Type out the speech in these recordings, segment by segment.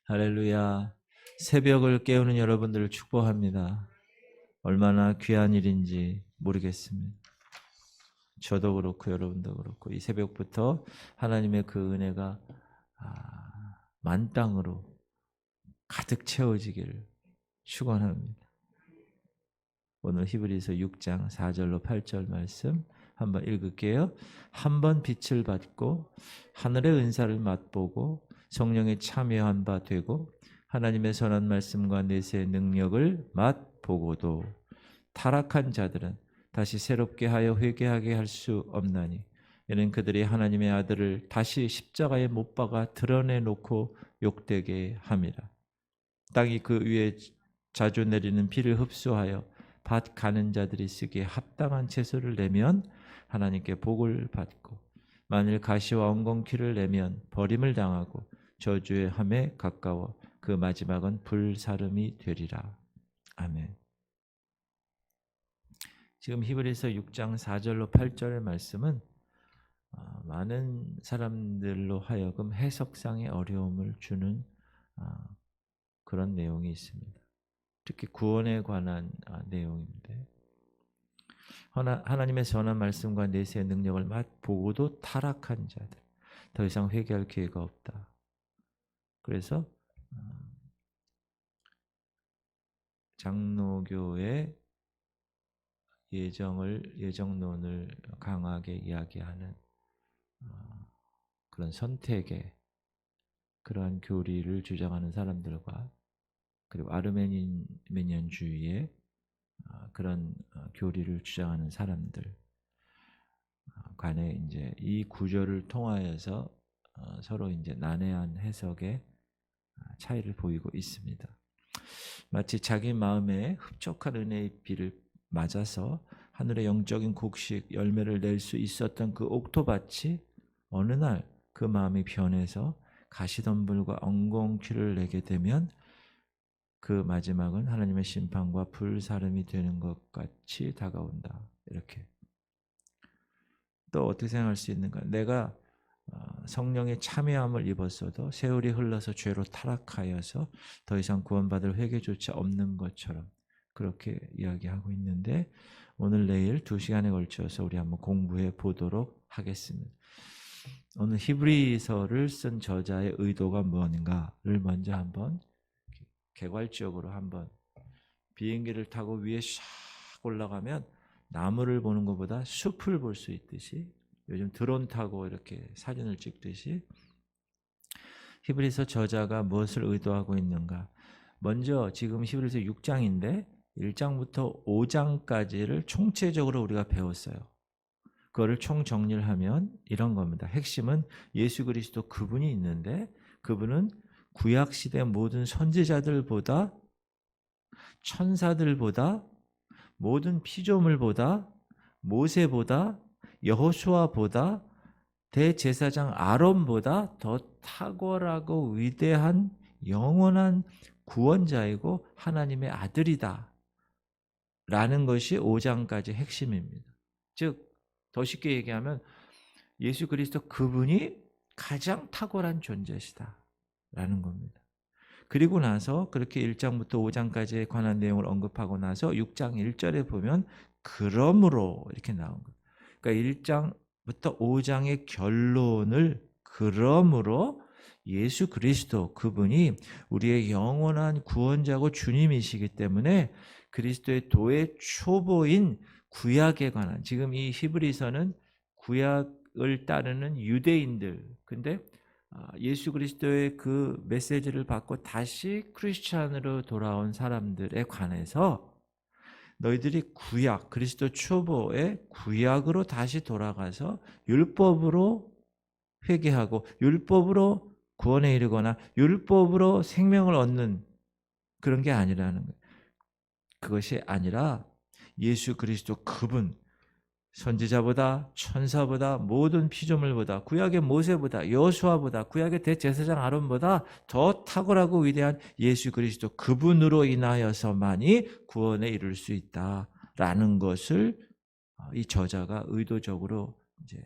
할렐루야. 새벽을 깨우는 여러분들을 축복합니다. 얼마나 귀한 일인지 모르겠습니다. 저도 그렇고 여러분도 그렇고 이 새벽부터 하나님의 그 은혜가 만땅으로 가득 채워지기를 축원합니다. 오늘 히브리서 6장 4절로 8절 말씀 한번 읽을게요. 한 번 빛을 받고 하늘의 은사를 맛보고 성령에 참여한 바 되고 하나님의 선한 말씀과 내세의 능력을 맛보고도 타락한 자들은 다시 새롭게 하여 회개하게 할 수 없나니 이는 그들이 하나님의 아들을 다시 십자가에 못 박아 드러내놓고 욕되게 함이라. 땅이 그 위에 자주 내리는 비를 흡수하여 밭 가는 자들이 쓰기에 합당한 채소를 내면 하나님께 복을 받고 만일 가시와 엉겅퀴를 내면 버림을 당하고 저주의 함에 가까워 그 마지막은 불사름이 되리라. 아멘. 지금 히브리서 6장 4절로 8절의 말씀은 많은 사람들로 하여금 해석상의 어려움을 주는 그런 내용이 있습니다. 특히 구원에 관한 내용인데 하나님의 선한 말씀과 내세의 능력을 맛보고도 타락한 자들, 더 이상 회개할 기회가 없다. 그래서 장로교의 예정론을 강하게 이야기하는 그런 선택의 그러한 교리를 주장하는 사람들과 그리고 아르메니안주의의 그런 교리를 주장하는 사람들 간에 이제 이 구절을 통하여서 서로 이제 난해한 해석의 차이를 보이고 있습니다. 마치 자기 마음에 흡족한 은혜의 비를 맞아서 하늘의 영적인 곡식 열매를 낼 수 있었던 그 옥토밭이 어느 날 그 마음이 변해서 가시덤불과 엉겅퀴를 내게 되면 그 마지막은 하나님의 심판과 불사름이 되는 것 같이 다가온다. 이렇게. 또 어떻게 생각할 수 있는가? 내가 성령의 참여함을 입었어도 세월이 흘러서 죄로 타락하여서 더 이상 구원받을 회개조차 없는 것처럼 그렇게 이야기하고 있는데 오늘 내일 2시간에 걸쳐서 우리 한번 공부해 보도록 하겠습니다. 오늘 히브리서를 쓴 저자의 의도가 무엇인가를 먼저 한번 개괄적으로 한번 비행기를 타고 위에 샥 올라가면 나무를 보는 것보다 숲을 볼 수 있듯이 요즘 드론 타고 이렇게 사진을 찍듯이 히브리서 저자가 무엇을 의도하고 있는가? 먼저 지금 히브리서 6장인데 1장부터 5장까지를 총체적으로 우리가 배웠어요. 그거를 총정리를 하면 이런 겁니다. 핵심은 예수 그리스도 그분이 있는데 그분은 구약시대 모든 선지자들보다 천사들보다 모든 피조물보다 모세보다 여호수아보다 대제사장 아론보다 더 탁월하고 위대한 영원한 구원자이고 하나님의 아들이다 라는 것이 5장까지 핵심입니다. 즉 더 쉽게 얘기하면 예수 그리스도 그분이 가장 탁월한 존재시다 라는 겁니다. 그리고 나서 그렇게 1장부터 5장까지에 관한 내용을 언급하고 나서 6장 1절에 보면 그러므로 이렇게 나온 거예요. 그러니까 1장부터 5장의 결론을 그러므로 예수 그리스도 그분이 우리의 영원한 구원자고 주님이시기 때문에 그리스도의 도의 초보인 구약에 관한 지금 이 히브리서는 구약을 따르는 유대인들 근데 예수 그리스도의 그 메시지를 받고 다시 크리스찬으로 돌아온 사람들에 관해서 너희들이 구약, 그리스도 초보의 구약으로 다시 돌아가서 율법으로 회개하고 율법으로 구원에 이르거나 율법으로 생명을 얻는 그런 게 아니라는 거예요. 그것이 아니라 예수 그리스도 그분 선지자보다 천사보다 모든 피조물보다 구약의 모세보다 여호수아보다 구약의 대제사장 아론보다 더 탁월하고 위대한 예수 그리스도 그분으로 인하여서만이 구원에 이룰 수 있다라는 것을 이 저자가 의도적으로 이제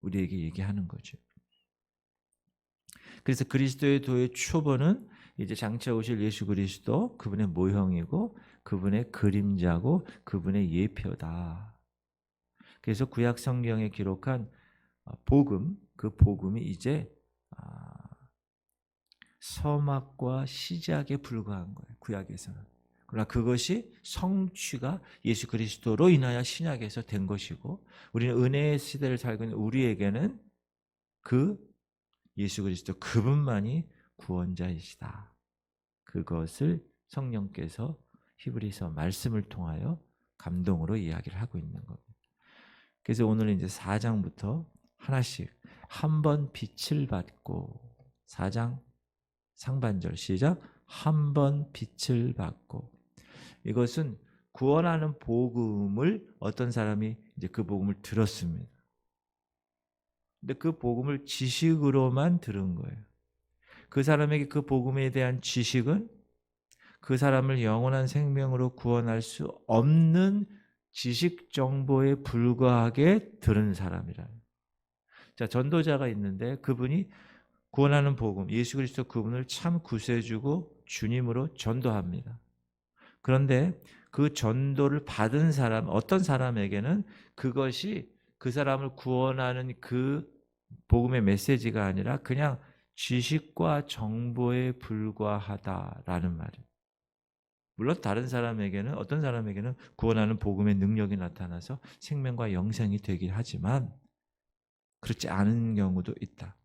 우리에게 얘기하는 거죠. 그래서 그리스도의 도의 초본은 이제 장차 오실 예수 그리스도, 그분의 모형이고 그분의 그림자고 그분의 예표다. 그래서 구약 성경에 기록한 복음, 그 복음이 이제 서막과 시작에 불과한 거예요. 구약에서는. 그러나 그것이 성취가 예수 그리스도로 인하여 신약에서 된 것이고, 우리는 은혜의 시대를 살고 있는 우리에게는 그 예수 그리스도 그분만이 구원자이시다. 그것을 성령께서 히브리서 말씀을 통하여 감동으로 이야기를 하고 있는 겁니다. 그래서 오늘 이제 4장부터 하나씩 한 번 빛을 받고, 4장 상반절 시작. 한 번 빛을 받고. 이것은 구원하는 복음을 어떤 사람이 이제 그 복음을 들었습니다. 근데 그 복음을 지식으로만 들은 거예요. 그 사람에게 그 복음에 대한 지식은 그 사람을 영원한 생명으로 구원할 수 없는 지식 정보에 불과하게 들은 사람이라. 자, 전도자가 있는데 그분이 구원하는 복음, 예수 그리스도 그분을 참 구세주고 주님으로 전도합니다. 그런데 그 전도를 받은 사람, 어떤 사람에게는 그것이 그 사람을 구원하는 그 복음의 메시지가 아니라 그냥 지식과 정보에 불과하다라는 말이에요. 물론 다른 사람에게는, 어떤 사람에게는 구원하는 복음의 능력이 나타나서 생명과 영생이 되긴 하지만 그렇지 않은 경우도 있다.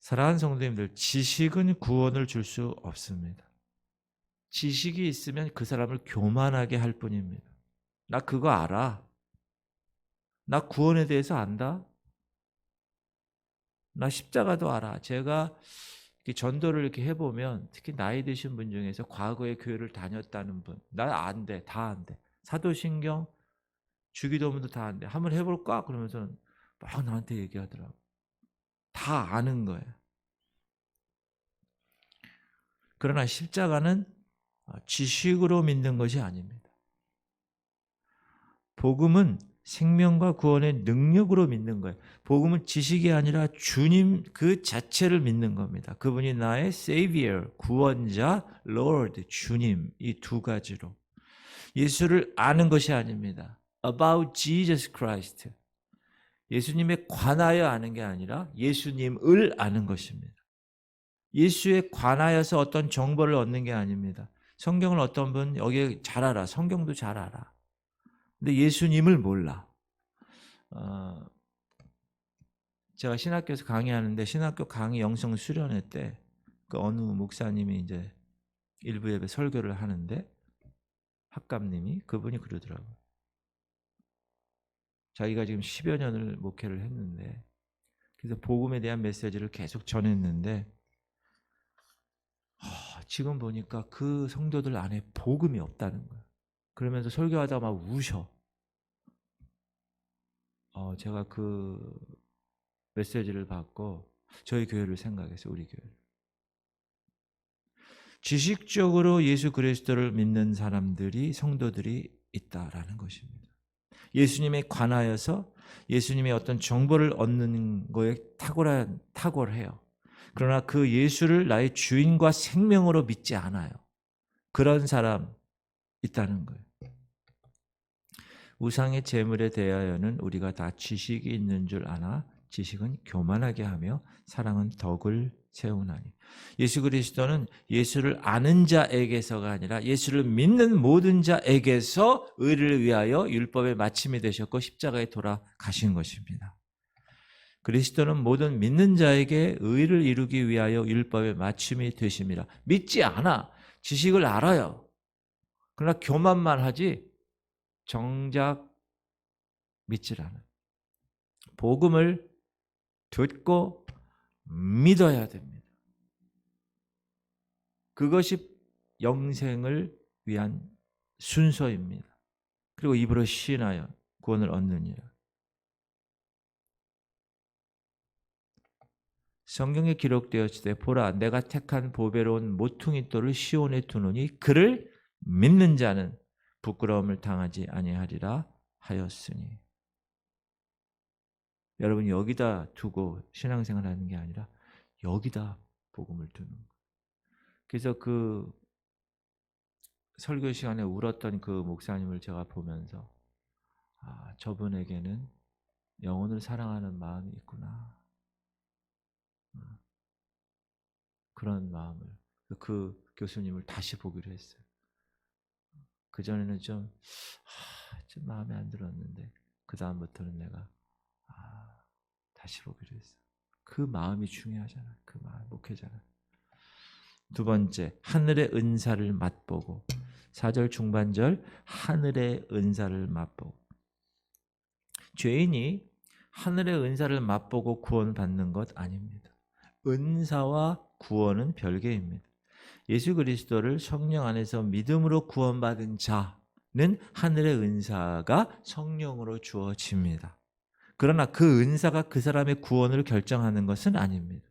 사랑하는 성도님들, 지식은 구원을 줄 수 없습니다. 지식이 있으면 그 사람을 교만하게 할 뿐입니다. 나 그거 알아. 나 구원에 대해서 안다. 나 십자가도 알아. 제가 전도를 이렇게 해보면 특히 나이 드신 분 중에서 과거에 교회를 다녔다는 분, 나 안 돼. 다 안 돼. 사도신경, 주기도문도 다 안 돼. 한번 해볼까? 그러면서 막 나한테 얘기하더라고. 다 아는 거예요. 그러나 십자가는 지식으로 믿는 것이 아닙니다. 복음은 생명과 구원의 능력으로 믿는 거예요. 복음은 지식이 아니라 주님 그 자체를 믿는 겁니다. 그분이 나의 Savior, 구원자, Lord, 주님, 이 두 가지로. 예수를 아는 것이 아닙니다. About Jesus Christ. 예수님에 관하여 아는 게 아니라 예수님을 아는 것입니다. 예수에 관하여서 어떤 정보를 얻는 게 아닙니다. 성경을 어떤 분 여기 잘 알아. 성경도 잘 알아. 근데 예수님을 몰라. 제가 신학교에서 강의하는데 신학교 강의 영성 수련회 때 그 어느 목사님이 이제 일부 예배 설교를 하는데 학감님이 그분이 그러더라고요. 자기가 지금 10여 년을 목회를 했는데 그래서 복음에 대한 메시지를 계속 전했는데 지금 보니까 그 성도들 안에 복음이 없다는 거예요. 그러면서 설교하다 막 우셔. 제가 그 메시지를 받고 저희 교회를 생각했어요. 우리 교회를. 지식적으로 예수 그리스도를 믿는 사람들이, 성도들이 있다라는 것입니다. 예수님에 관하여서 예수님의 어떤 정보를 얻는 거에 탁월해요. 그러나 그 예수를 나의 주인과 생명으로 믿지 않아요. 그런 사람 있다는 거예요. 우상의 재물에 대하여는 우리가 다 지식이 있는 줄 아나 지식은 교만하게 하며 사랑은 덕을 세우나니. 예수 그리스도는 예수를 아는 자에게서가 아니라 예수를 믿는 모든 자에게서 의를 위하여 율법의 마침이 되셨고 십자가에 돌아가신 것입니다. 그리스도는 모든 믿는 자에게 의를 이루기 위하여 율법의 마침이 되십니다. 믿지 않아. 지식을 알아요. 그러나 교만만 하지 정작 믿질 않아요. 복음을 듣고 믿어야 됩니다. 그것이 영생을 위한 순서입니다. 그리고 입으로 시인하여 구원을 얻느니라. 성경에 기록되었을 때 보라 내가 택한 보배로운 모퉁이 돌을 시온에 두노니 그를 믿는 자는 부끄러움을 당하지 아니하리라 하였으니. 여러분 여기다 두고 신앙생활 하는 게 아니라 여기다 복음을 두는 거예요. 그래서 그 설교 시간에 울었던 그 목사님을 제가 보면서 저분에게는 영혼을 사랑하는 마음이 있구나. 그런 마음을 그 교수님을 다시 보기로 했어요. 그전에는 좀 마음에 안 들었는데 그 다음부터는 내가 다시 보기로 했어. 그 마음이 중요하잖아. 그 마음 목회자는. 두 번째, 하늘의 은사를 맛보고. 4절 중반절 하늘의 은사를 맛보고. 죄인이 하늘의 은사를 맛보고 구원받는 것 아닙니다. 은사와 구원은 별개입니다. 예수 그리스도를 성령 안에서 믿음으로 구원받은 자는 하늘의 은사가 성령으로 주어집니다. 그러나 그 은사가 그 사람의 구원을 결정하는 것은 아닙니다.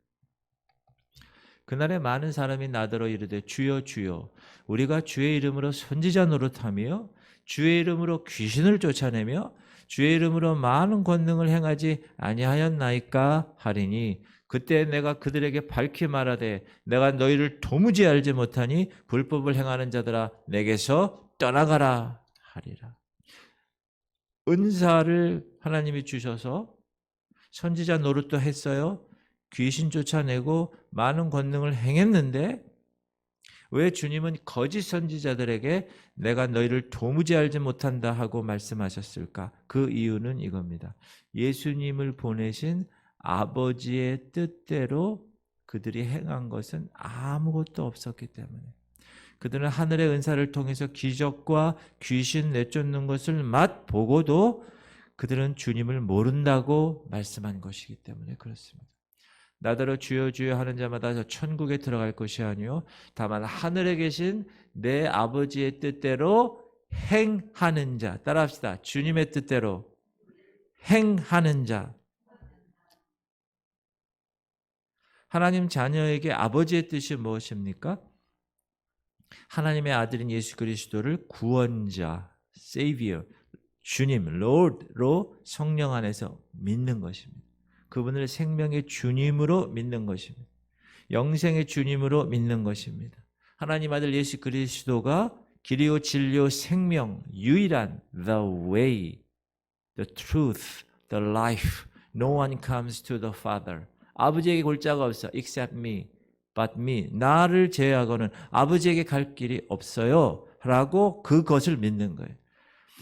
그날에 많은 사람이 나더러 이르되 주여 주여 우리가 주의 이름으로 선지자 노릇하며 주의 이름으로 귀신을 쫓아내며 주의 이름으로 많은 권능을 행하지 아니하였나이까 하리니 그때 내가 그들에게 밝히 말하되 내가 너희를 도무지 알지 못하니 불법을 행하는 자들아 내게서 떠나가라 하리라. 은사를 하나님이 주셔서 선지자 노릇도 했어요. 귀신 쫓아내고 많은 권능을 행했는데 왜 주님은 거짓 선지자들에게 내가 너희를 도무지 알지 못한다 하고 말씀하셨을까? 그 이유는 이겁니다. 예수님을 보내신 아버지의 뜻대로 그들이 행한 것은 아무것도 없었기 때문에 그들은 하늘의 은사를 통해서 기적과 귀신 내쫓는 것을 맛보고도 그들은 주님을 모른다고 말씀한 것이기 때문에 그렇습니다. 나더러 주여 주여 하는 자마다 저 천국에 들어갈 것이 아니요 다만 하늘에 계신 내 아버지의 뜻대로 행하는 자. 따라합시다. 주님의 뜻대로 행하는 자. 하나님 자녀에게 아버지의 뜻이 무엇입니까? 하나님의 아들인 예수 그리스도를 구원자, Savior, 주님, Lord로 성령 안에서 믿는 것입니다. 그분을 생명의 주님으로 믿는 것입니다. 영생의 주님으로 믿는 것입니다. 하나님 아들 예수 그리스도가 길이요 진리요 생명, 유일한 the way, the truth, the life. No one comes to the Father. 아버지에게 골자가 없어. except me, but me. 나를 제외하고는 아버지에게 갈 길이 없어요. 라고 그것을 믿는 거예요.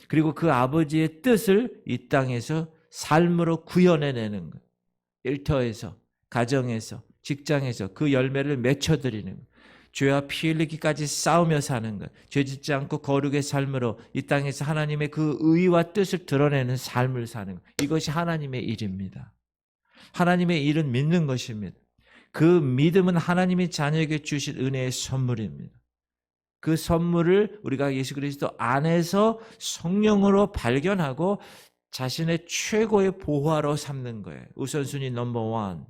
그리고 그 아버지의 뜻을 이 땅에서 삶으로 구현해내는 거예요. 일터에서, 가정에서, 직장에서 그 열매를 맺혀드리는 거예요. 죄와 피 흘리기까지 싸우며 사는 것, 죄짓지 않고 거룩의 삶으로 이 땅에서 하나님의 그 의와 뜻을 드러내는 삶을 사는 것. 이것이 하나님의 일입니다. 하나님의 일은 믿는 것입니다. 그 믿음은 하나님이 자녀에게 주신 은혜의 선물입니다. 그 선물을 우리가 예수 그리스도 안에서 성령으로 발견하고 자신의 최고의 보화로 삼는 거예요. 우선순위 넘버 1.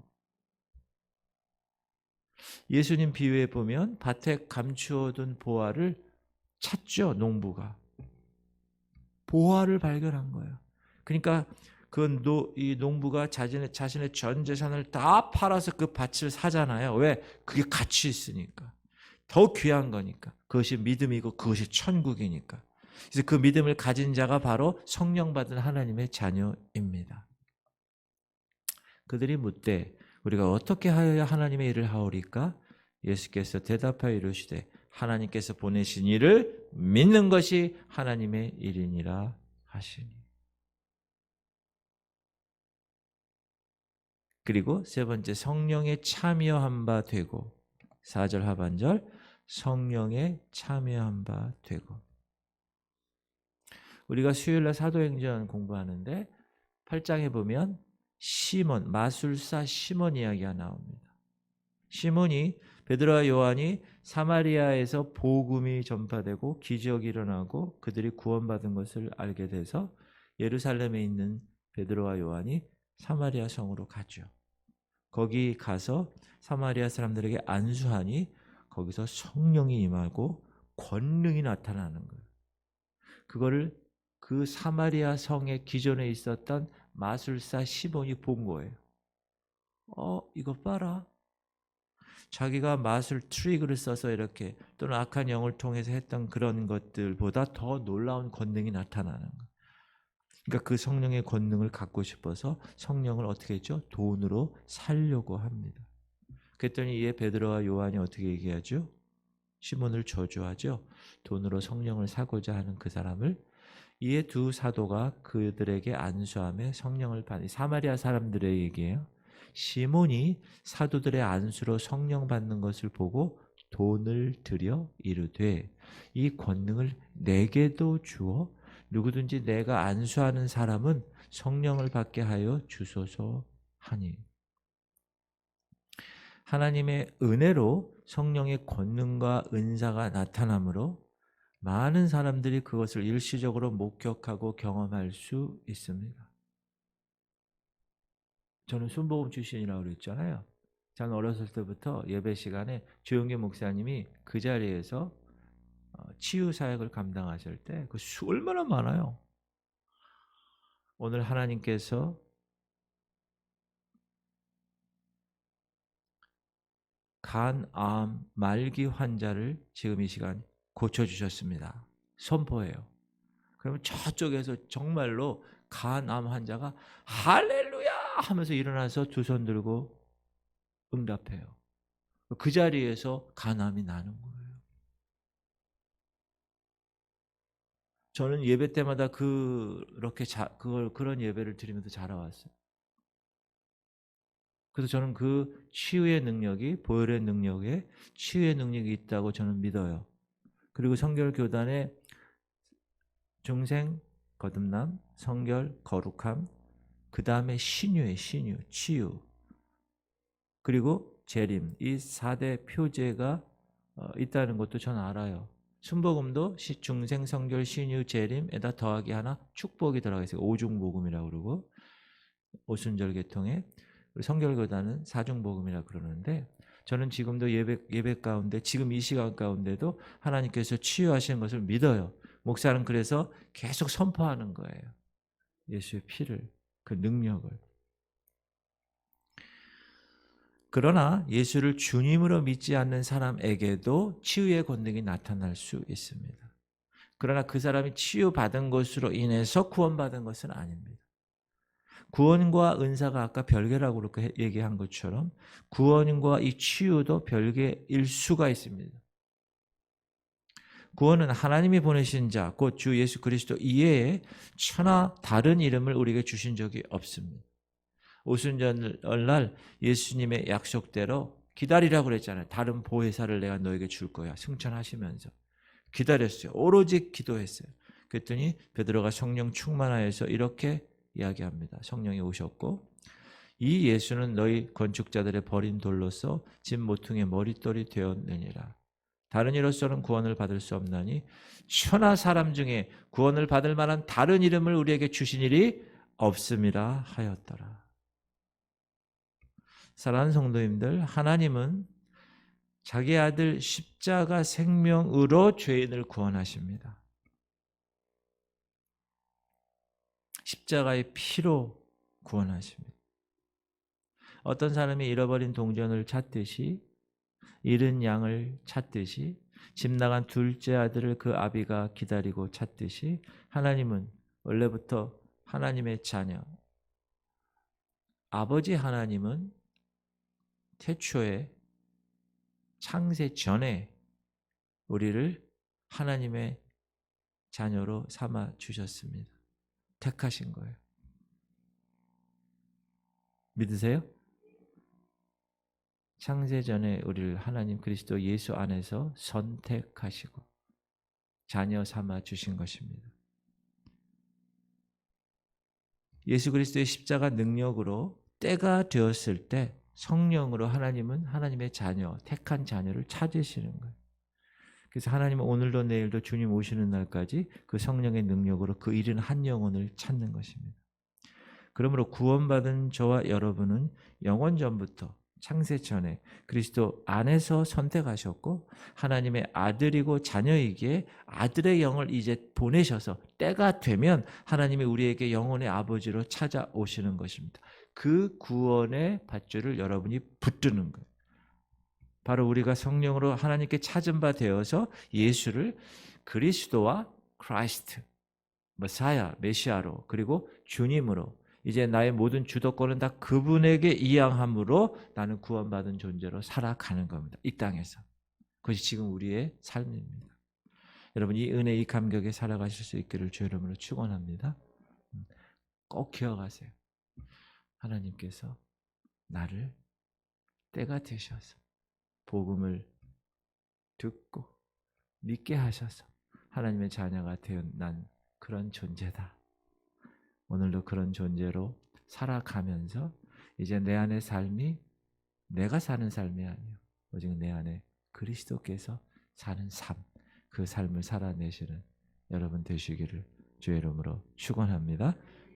예수님 비유에 보면 밭에 감추어둔 보화를 찾죠. 농부가. 보화를 발견한 거예요. 그러니까 이 농부가 자신의 전 재산을 다 팔아서 그 밭을 사잖아요. 왜? 그게 가치 있으니까. 더 귀한 거니까. 그것이 믿음이고 그것이 천국이니까. 그래서 그 믿음을 가진 자가 바로 성령 받은 하나님의 자녀입니다. 그들이 묻되 우리가 어떻게 하여야 하나님의 일을 하오리까? 예수께서 대답하여 이르시되 하나님께서 보내신 일을 믿는 것이 하나님의 일이니라 하시니. 그리고 세 번째, 성령에 참여한 바 되고. 4절 하반절 성령에 참여한 바 되고. 우리가 수요일날 사도행전 공부하는데 8장에 보면 시몬, 마술사 시몬 이야기가 나옵니다. 시몬이 베드로와 요한이 사마리아에서 복음이 전파되고 기적이 일어나고 그들이 구원받은 것을 알게 돼서 예루살렘에 있는 베드로와 요한이 사마리아 성으로 가죠. 거기 가서 사마리아 사람들에게 안수하니 거기서 성령이 임하고 권능이 나타나는 거예요. 그거를 그 사마리아 성에 기존에 있었던 마술사 시몬이 본 거예요. 이거 봐라. 자기가 마술 트릭을 써서 이렇게 또는 악한 영을 통해서 했던 그런 것들보다 더 놀라운 권능이 나타나는 거예요. 그러니까 그 성령의 권능을 갖고 싶어서 성령을 어떻게 했죠? 돈으로 살려고 합니다. 그랬더니 이에 베드로와 요한이 어떻게 얘기하죠? 시몬을 저주하죠. 돈으로 성령을 사고자 하는 그 사람을. 이에 두 사도가 그들에게 안수하며 성령을 받는, 사마리아 사람들의 얘기예요. 시몬이 사도들의 안수로 성령 받는 것을 보고 돈을 들여 이르되 이 권능을 내게도 주어 누구든지 내가 안수하는 사람은 성령을 받게 하여 주소서 하니. 하나님의 은혜로 성령의 권능과 은사가 나타나므로 많은 사람들이 그것을 일시적으로 목격하고 경험할 수 있습니다. 저는 순복음 출신이라고 그랬잖아요. 저는 어렸을 때부터 예배 시간에 조영기 목사님이 그 자리에서 치유 사역을 감당하실 때 그 수 얼마나 많아요. 오늘 하나님께서 간, 암, 말기 환자를 지금 이 시간 고쳐주셨습니다. 선포해요. 그러면 저쪽에서 정말로 간, 암 환자가 할렐루야 하면서 일어나서 두 손 들고 응답해요. 그 자리에서 간암이 나는 거예요. 저는 예배 때마다 그런 예배를 드리면서 자라왔어요. 그래서 저는 그 치유의 능력이, 보혈의 능력에 치유의 능력이 있다고 저는 믿어요. 그리고 성결교단의 중생, 거듭남, 성결, 거룩함, 그 다음에 신유의 신유, 치유, 그리고 재림, 이 4대 표제가 있다는 것도 저는 알아요. 순복음도 중생, 성결, 신유, 재림에다 더하기 하나 축복이 들어가 있어요. 오중복음이라고 그러고, 오순절 계통에 성결교단은 사중복음이라고 그러는데, 저는 지금도 예배 가운데, 지금 이 시간 가운데도 하나님께서 치유하시는 것을 믿어요. 목사는 그래서 계속 선포하는 거예요. 예수의 피를, 그 능력을. 그러나 예수를 주님으로 믿지 않는 사람에게도 치유의 권능이 나타날 수 있습니다. 그러나 그 사람이 치유받은 것으로 인해서 구원받은 것은 아닙니다. 구원과 은사가 아까 별개라고 그렇게 얘기한 것처럼 구원과 이 치유도 별개일 수가 있습니다. 구원은 하나님이 보내신 자, 곧 주 예수 그리스도 이외에 천하 다른 이름을 우리에게 주신 적이 없습니다. 오순절날 예수님의 약속대로 기다리라고 그랬잖아요. 다른 보혜사를 내가 너에게 줄 거야. 승천하시면서 기다렸어요. 오로지 기도했어요. 그랬더니 베드로가 성령 충만하여서 이렇게 이야기합니다. 성령이 오셨고 이 예수는 너희 건축자들의 버린 돌로서 집 모퉁이의 머릿돌이 되었느니라. 다른 이로서는 구원을 받을 수 없나니 천하 사람 중에 구원을 받을 만한 다른 이름을 우리에게 주신 일이 없음이라 하였더라. 사랑하는 성도님들, 하나님은 자기 아들 십자가 생명으로 죄인을 구원하십니다. 십자가의 피로 구원하십니다. 어떤 사람이 잃어버린 동전을 찾듯이, 잃은 양을 찾듯이, 집 나간 둘째 아들을 그 아비가 기다리고 찾듯이 하나님은 원래부터 하나님의 자녀, 아버지 하나님은 태초에 창세 전에 우리를 하나님의 자녀로 삼아 주셨습니다. 택하신 거예요. 믿으세요? 창세 전에 우리를 하나님 그리스도 예수 안에서 선택하시고 자녀 삼아 주신 것입니다. 예수 그리스도의 십자가 능력으로 때가 되었을 때 성령으로 하나님은 하나님의 자녀, 택한 자녀를 찾으시는 거예요. 그래서 하나님은 오늘도 내일도 주님 오시는 날까지 그 성령의 능력으로 그 잃은 한 영혼을 찾는 것입니다. 그러므로 구원받은 저와 여러분은 영원 전부터 창세 전에 그리스도 안에서 선택하셨고 하나님의 아들이고 자녀이기에 아들의 영을 이제 보내셔서 때가 되면 하나님이 우리에게 영혼의 아버지로 찾아오시는 것입니다. 그 구원의 밧줄을 여러분이 붙드는 거예요. 바로 우리가 성령으로 하나님께 찾은 바 되어서 예수를 그리스도와 크라이스트, 메사야, 메시아로, 그리고 주님으로, 이제 나의 모든 주도권은 다 그분에게 이양함으로 나는 구원받은 존재로 살아가는 겁니다. 이 땅에서. 그것이 지금 우리의 삶입니다. 여러분, 이 은혜, 이 감격에 살아가실 수 있기를 주의 이름으로 축원합니다. 꼭 기억하세요. 하나님께서 나를 때가 되셔서 복음을 듣고 믿게 하셔서 하나님의 자녀가 되어난 그런 존재다. 오늘도 그런 존재로 살아가면서 이제 내 안의 삶이 내가 사는 삶이 아니요 오직 내 안에 그리스도께서 사는 삶, 그 삶을 살아내시는 여러분 되시기를 주의 이름으로 축원합니다.